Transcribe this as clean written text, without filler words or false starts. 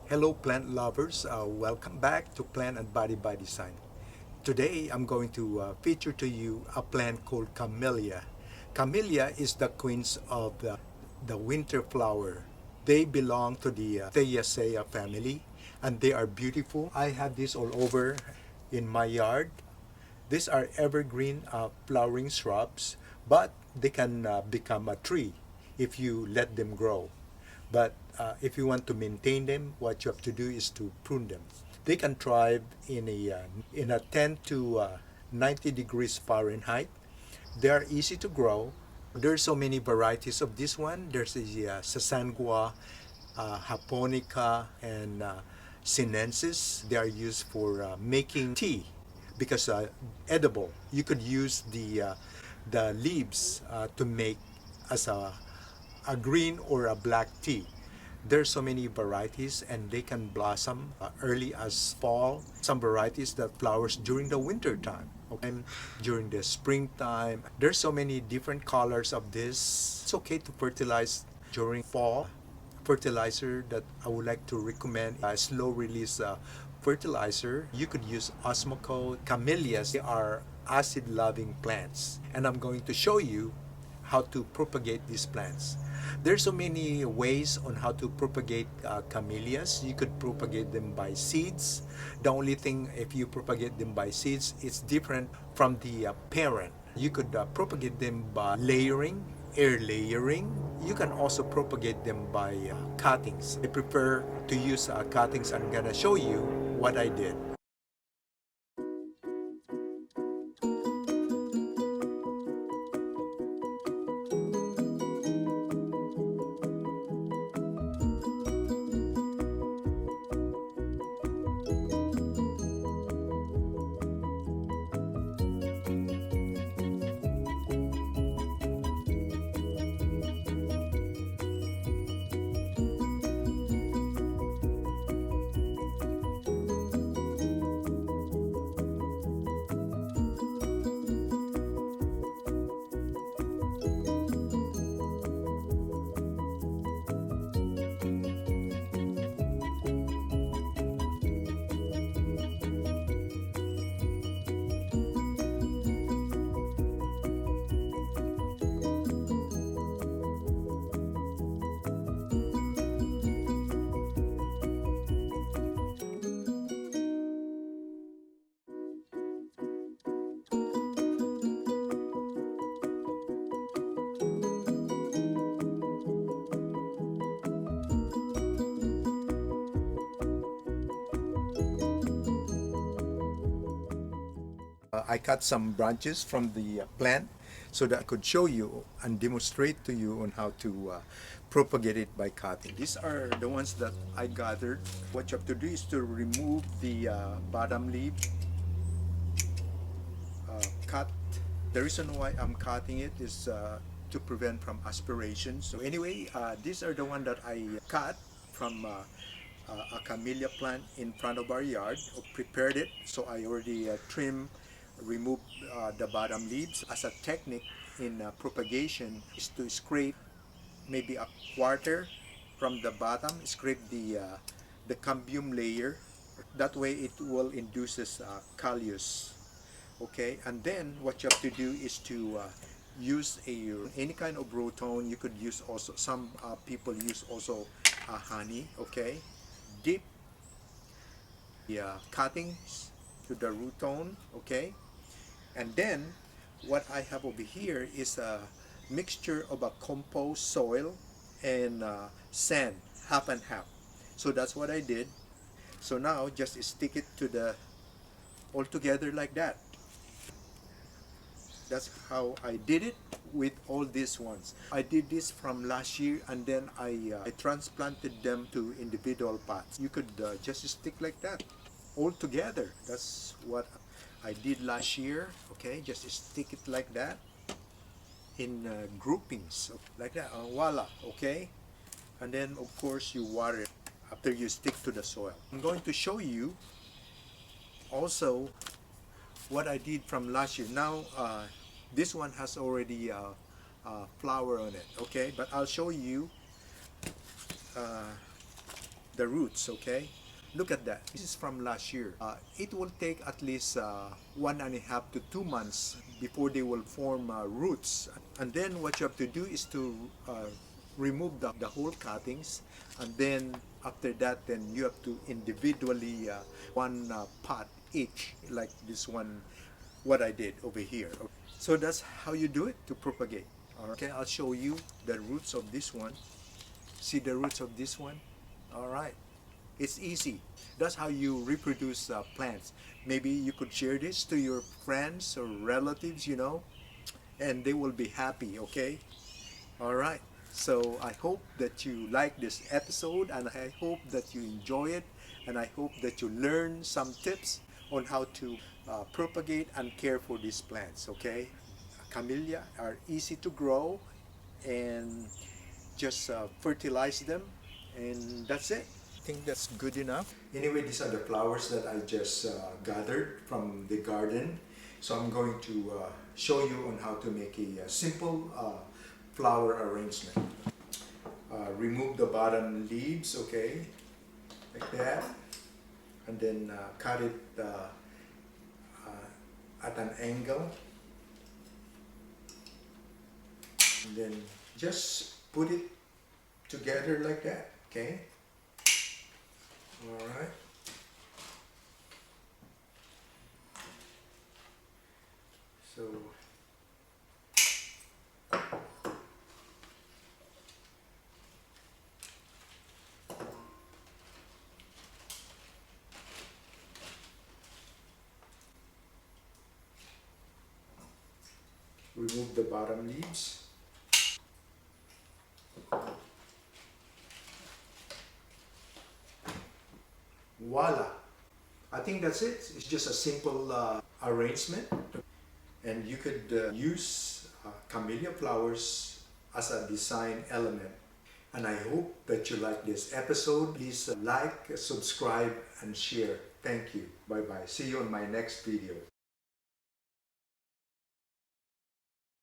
Hello plant lovers, welcome back to Plant and Body by Design. Today I'm going to feature to you a plant called Camellia. Camellia is the queens of the winter flower. They belong to the Theaceae family and they are beautiful. I have this all over in my yard. These are evergreen flowering shrubs, but they can become a tree if you let them grow. But if you want to maintain them, what you have to do is to prune them. They can thrive in a 10 to 90 degrees Fahrenheit. They are easy to grow. There's so many varieties of this one. There's the Sasangua, Japonica, and Sinensis. They are used for making tea because edible. You could use the leaves to make as a green or a black tea. There's so many varieties and they can blossom early as fall. Some varieties that flowers during the winter time. Okay? During the springtime. There's so many different colors of this. It's okay to fertilize during fall. Fertilizer that I would like to recommend a slow release fertilizer. You could use Osmocote. Camellias, they are acid loving plants. And I'm going to show you how to propagate these plants. There's so many ways on how to propagate camellias. You could propagate them by seeds. The only thing, if you propagate them by seeds, it's different from the parent. You could propagate them by layering, air layering. You can also propagate them by cuttings. I prefer to use cuttings. I'm gonna show you what I did. I cut some branches from the plant so that I could show you and demonstrate to you on how to propagate it by cutting. These are the ones that I gathered. What you have to do is to remove the bottom leaf, cut. The reason why I'm cutting it is to prevent from aspiration. So anyway, these are the one that I cut from a camellia plant in front of our yard. Prepared it, so I already trimmed, remove the bottom leaves. As a technique in propagation is to scrape maybe a quarter from the bottom, scrape the cambium layer. That way it will induces callus. Okay, and then what you have to do is to use any kind of rotone. You could use also, some people use also honey. Okay, dip the cuttings to the rotone. Okay, and then what I have over here is a mixture of a compost soil and sand, half and half. So that's what I did. So now just stick it to the all together like that. That's how I did it with all these ones. I did this from last year and then I transplanted them to individual pots. You could just stick like that all together. That's what I did last year. Okay, just stick it like that in groupings like that. Voila. Okay, and then of course you water it after you stick to the soil. I'm going to show you also what I did from last year. Now this one has already flower on it. Okay, but I'll show you the roots, okay? Look at that. This is from last year. It will take at least 1.5 to 2 months before they will form roots. And then what you have to do is to remove the whole cuttings, and then after that, then you have to individually one pot each, like this one, what I did over here. So that's how you do it to propagate. All right. Okay, I'll show you the roots of this one. See the roots of this one? All right. It's easy. That's how you reproduce plants. Maybe you could share this to your friends or relatives, and they will be happy, okay? All right. So I hope that you like this episode, and I hope that you enjoy it, and I hope that you learn some tips on how to propagate and care for these plants, okay? Camellia are easy to grow, and just fertilize them, and that's it. I think that's good enough. Anyway, these are the flowers that I just gathered from the garden. So I'm going to show you on how to make a simple flower arrangement. Remove the bottom leaves, okay, like that, and then cut it at an angle, and then just put it together like that, okay? All right. So remove the bottom leaves. Voila! I think that's it. It's just a simple arrangement, and you could use camellia flowers as a design element. And I hope that you like this episode. Please like, subscribe, and share. Thank you. Bye bye. See you on my next video.